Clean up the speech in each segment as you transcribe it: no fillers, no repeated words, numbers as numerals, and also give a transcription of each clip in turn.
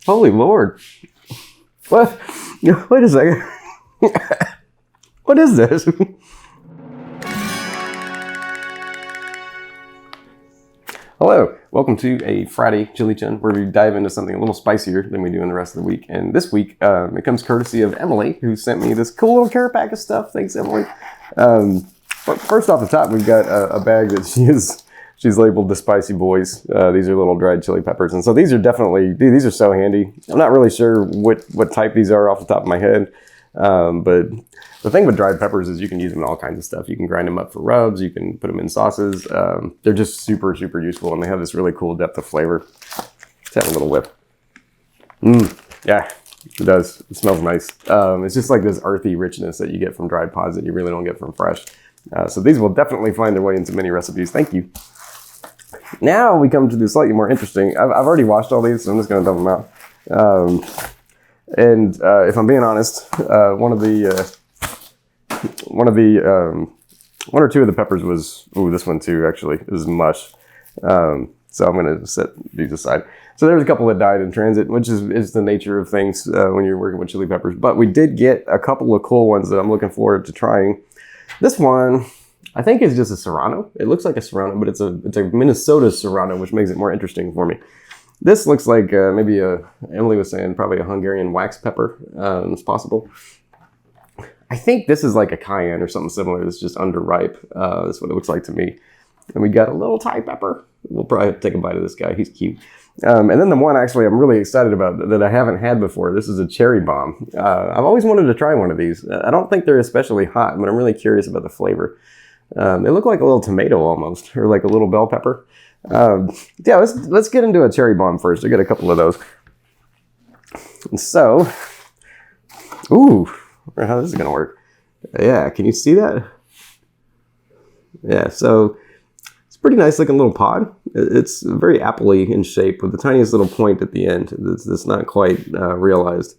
Holy Lord. What? Wait a second. What is this? Hello, welcome to a Friday Chili Chun, where we dive into something a little spicier than we do in the rest of the week. And this week, it comes courtesy of Emilee, who sent me this cool little care pack of stuff. Thanks, Emilee. But first off the top, we've got a bag that she's labeled the Spicy Boys. These are little dried chili peppers. And so these are definitely, dude, these are so handy. I'm not really sure what type these are off the top of my head. But the thing with dried peppers is you can use them in all kinds of stuff. You can grind them up for rubs. You can put them in sauces. They're just super, super useful. And they have this really cool depth of flavor. Let's have a little whip. Yeah, it does. It smells nice. It's just like this earthy richness that you get from dried pods that you really don't get from fresh. So these will definitely find their way into many recipes. Thank you. Now we come to the slightly more interesting. I've already washed all these, so I'm just going to dump them out. And if I'm being honest, one or two of the peppers was, this one too, actually, it was mush. So I'm going to set these aside. So there's a couple that died in transit, which is the nature of things when you're working with chili peppers. But we did get a couple of cool ones that I'm looking forward to trying. This one, I think, is just a Serrano. It looks like a Serrano, but it's a Minnesota Serrano, which makes it more interesting for me. This looks like maybe Emilee was saying, probably a Hungarian wax pepper. It's possible. I think this is like a cayenne or something similar. It's just underripe. That's what it looks like to me. And we got a little Thai pepper. We'll probably take a bite of this guy. He's cute. And then the one actually I'm really excited about that I haven't had before. This is a cherry bomb. I've always wanted to try one of these. I don't think they're especially hot, but I'm really curious about the flavor. They look like a little tomato almost, or like a little bell pepper. Yeah, let's get into a cherry bomb first. I got a couple of those. And so, I wonder how this is gonna work. Yeah, can you see that? Yeah, so it's a pretty nice looking little pod. It's very apple-y in shape with the tiniest little point at the end that's not quite realized.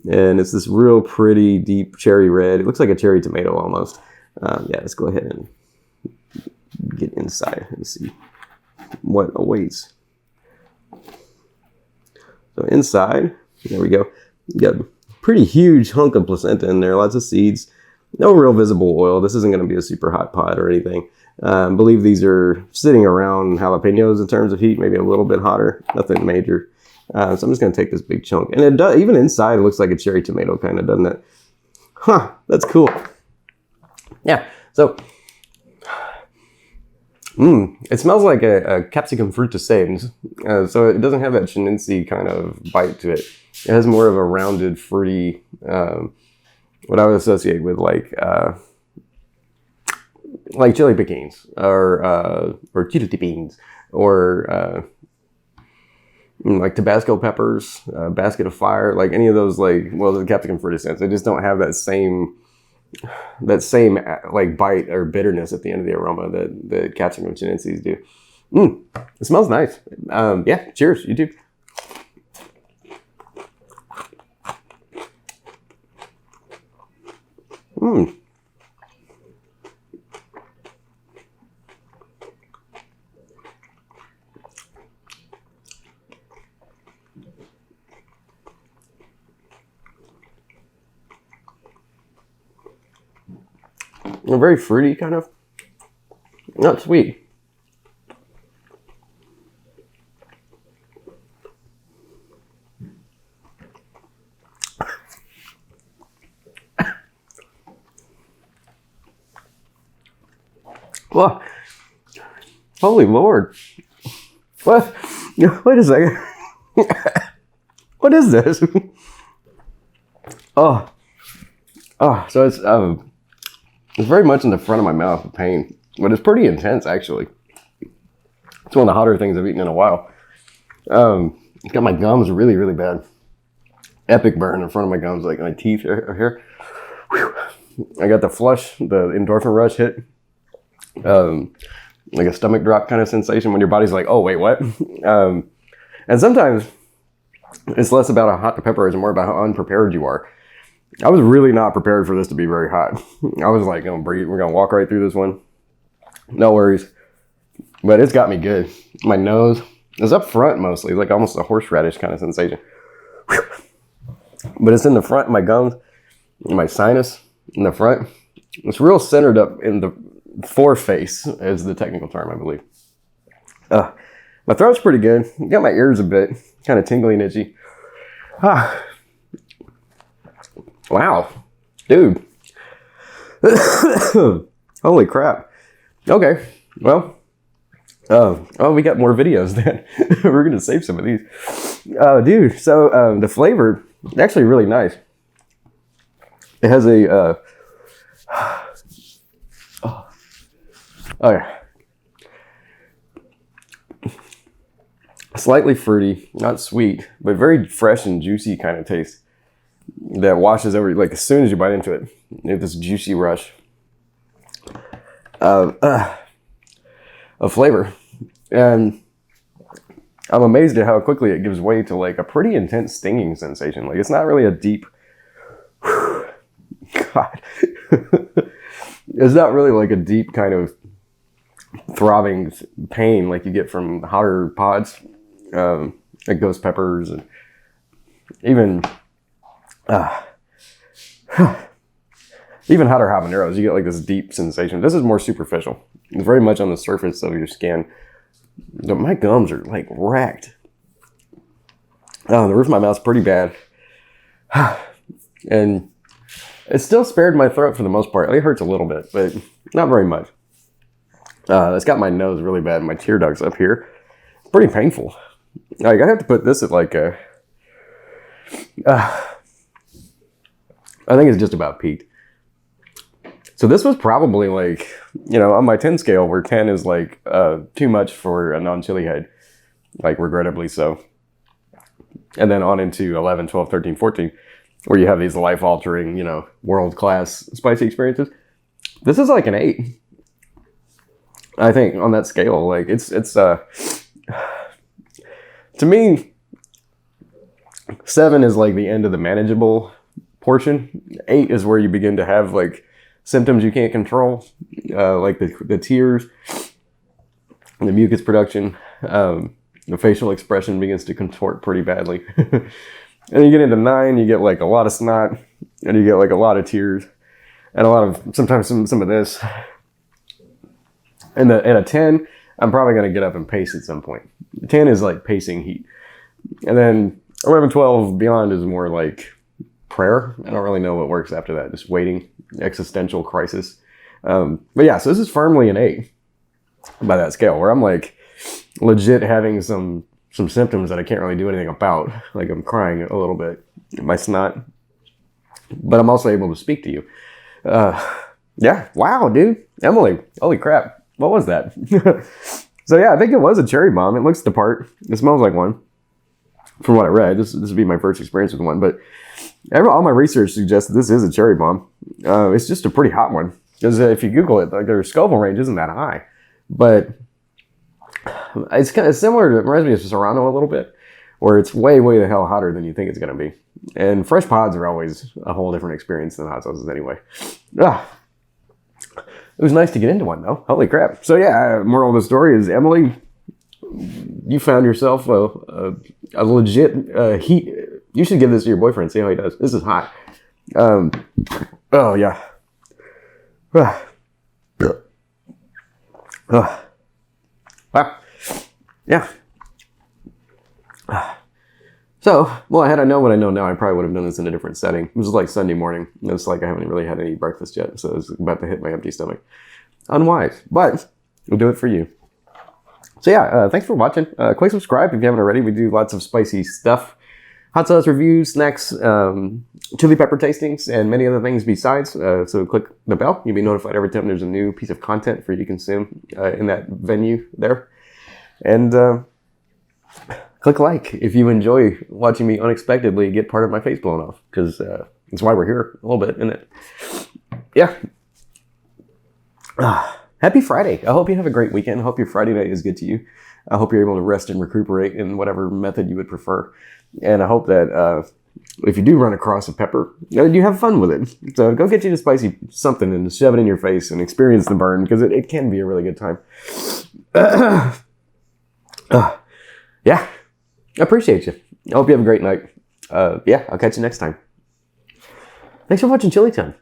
And it's this real pretty deep cherry red. It looks like a cherry tomato almost. Yeah, let's go ahead and get inside and see what awaits. So inside, there we go. You got a pretty huge hunk of placenta in there, lots of seeds, no real visible oil. This isn't going to be a super hot pot or anything. I believe these are sitting around jalapenos in terms of heat, maybe a little bit hotter, nothing major. So I'm just going to take this big chunk. And it does, even inside, it looks like a cherry tomato kind of, doesn't it? Huh, that's cool. Yeah, so it smells like a capsicum fruit de sèmes. So it doesn't have that chinense kind of bite to it. It has more of a rounded, fruity, what I would associate with like chili piquins or chili beans or like Tabasco peppers, basket of fire, like any of those, like, well, the capsicum fruit de sèmes. They just don't have that same like bite or bitterness at the end of the aroma that the capsicum chinenses do. It smells nice. Yeah, cheers, you too. They're very fruity, kind of. Not sweet. Well, holy Lord. What? Wait a second. What is this? So it's very much in the front of my mouth with pain, but it's pretty intense, actually. It's one of the hotter things I've eaten in a while. It's got my gums really, really bad. Epic burn in front of my gums, like my teeth are here. Whew. I got the flush, the endorphin rush hit. Like a stomach drop kind of sensation when your body's like, oh, wait, what? And sometimes it's less about how hot the pepper is and more about how unprepared you are. I was really not prepared for this to be very hot. I was like, gonna breathe. We're gonna walk right through this one. No worries. But it's got me good. My nose is up front mostly, like almost a horseradish kind of sensation. But it's in the front of my gums, my sinus in the front. It's real centered up in the foreface, is the technical term, I believe. My throat's pretty good. Got my ears a bit kind of tingly and itchy. Wow, dude. Holy crap. Okay, well, oh, we got more videos then. We're gonna save some of these. Dude, so the flavor is actually really nice. It has a slightly fruity, not sweet, but very fresh and juicy kind of taste that washes over, like as soon as you bite into it. You have this juicy rush of flavor. And I'm amazed at how quickly it gives way to like a pretty intense stinging sensation. Like it's not really a deep, God, it's not really like a deep kind of throbbing pain like you get from hotter pods, like ghost peppers and even even hotter habaneros. You get like this deep sensation. This is more superficial. It's very much on the surface of your skin. But my gums are like wrecked. The roof of my mouth's pretty bad. And it still spared my throat for the most part. It hurts a little bit, but not very much. It's got my nose really bad. My tear ducts up here. It's pretty painful. Like I have to put this at like a... I think it's just about peaked. So this was probably like, you know, on my 10 scale, where 10 is like too much for a non-chili head, like regrettably so. And then on into 11, 12, 13, 14, where you have these life-altering, you know, world-class spicy experiences. This is like an 8, I think, on that scale. Like it's to me, 7 is like the end of the manageable portion. 8 is where you begin to have like symptoms you can't control, like the tears, the mucus production, the facial expression begins to contort pretty badly. And you get into 9, you get like a lot of snot, and you get like a lot of tears, and a lot of, sometimes some of this. And a 10, I'm probably going to get up and pace at some point. 10 is like pacing heat. And then 11, 12, beyond is more like prayer. I don't really know what works after that. Just waiting, existential crisis. But yeah, so this is firmly an 8 by that scale, where I'm like legit having some symptoms that I can't really do anything about. Like I'm crying a little bit in my snot, but I'm also able to speak to you. Yeah, wow, dude. Emilee, holy crap. What was that? So yeah, I think it was a cherry bomb. It looks the part. It smells like one. From what I read, this would be my first experience with one, but all my research suggests that this is a cherry bomb. It's just a pretty hot one, because if you Google it, like their Scoville range isn't that high, but it's kind of similar to, it reminds me of Serrano a little bit, where it's way the hell hotter than you think it's going to be. And fresh pods are always a whole different experience than hot sauces anyway. It was nice to get into one though. Holy crap. So yeah, moral of the story is, Emilee, you found yourself a legit heat. You should give this to your boyfriend. See how he does. This is hot. Oh yeah. Wow. Yeah. So, well, had I known what I know now, I probably would have done this in a different setting. It was like Sunday morning. It's like I haven't really had any breakfast yet, so it's about to hit my empty stomach. Unwise, but we'll do it for you. So yeah, thanks for watching. Click subscribe if you haven't already. We do lots of spicy stuff. Hot sauce reviews, snacks, chili pepper tastings, and many other things besides. So click the bell. You'll be notified every time there's a new piece of content for you to consume in that venue there. And click like if you enjoy watching me unexpectedly get part of my face blown off, because that's why we're here a little bit, isn't it? Yeah. Happy Friday. I hope you have a great weekend. I hope your Friday night is good to you. I hope you're able to rest and recuperate in whatever method you would prefer. And I hope that if you do run across a pepper, you have fun with it. So go get you a spicy something and shove it in your face and experience the burn, because it can be a really good time. Yeah, I appreciate you. I hope you have a great night. Yeah, I'll catch you next time. Thanks for watching Chili Time.